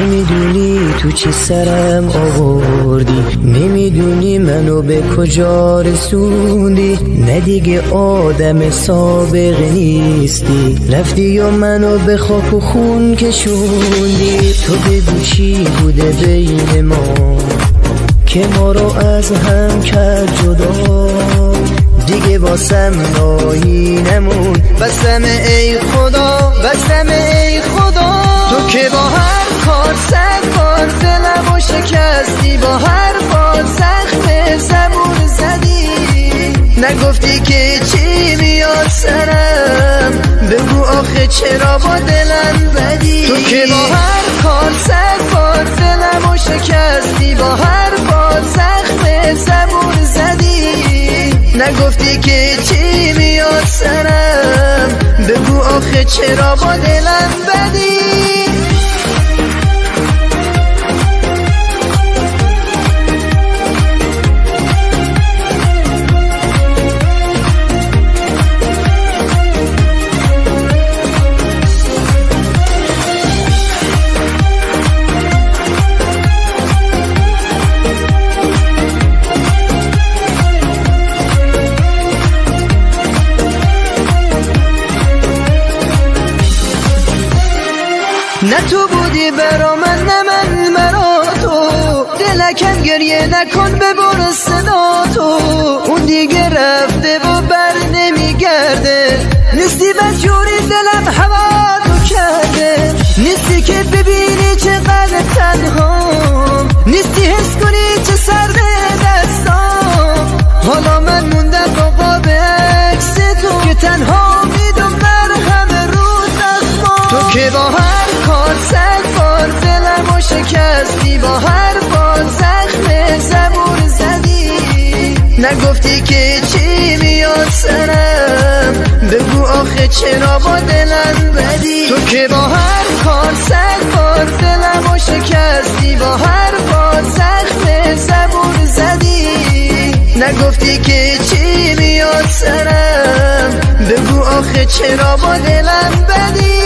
نمیدونی تو چی سرم آوردی، نمیدونی منو به کجا رسوندی. نه دیگه آدم سابق نیستی، رفتی و منو به خاک و خون کشوندی. تو بگو چی بوده بین ما که ما رو از هم کرد جدا. دیگه واسم راهی نمون، بسم ای خدا، بسم ای خدا. تو که با هر کار صد بار دلمو شکستی، با هر بار زخم زبون زدی. نگفتی که چی میاد سرم، بگو آخه چرا با دلم بدی. تو که با هر کار صد بار دلمو شکستی، با هر بار زخم زبون زدی. نگفتی که چی میاد سرم، بگو آخه چرا با دلم بدی. نه تو بودی برا من، نه من برا تو. دلکم گریه نکن ببر صدا تو. اون دیگه رفته و بر نمیگرده، نیستی بس جوری دلم هوا تو کرده. نیستی که ببینی چقدر تنها، نیستی حس کنی چه سرد دستام. حالا من موندم با قاب عکس تو که تنها میدم بر همه روز دستام. تو که با هر کار صد بار دلمو شکستی، با هر بار زخم زبون زدی. نگفتی که چی میاد سرم، بگو آخه چرا با دلم بدی. تو که با هر کار صد بار دلمو شکستی، با هر بار زخم زبون زدی. نگفتی که چی میاد سرم، بگو آخه چرا با دلم بدی.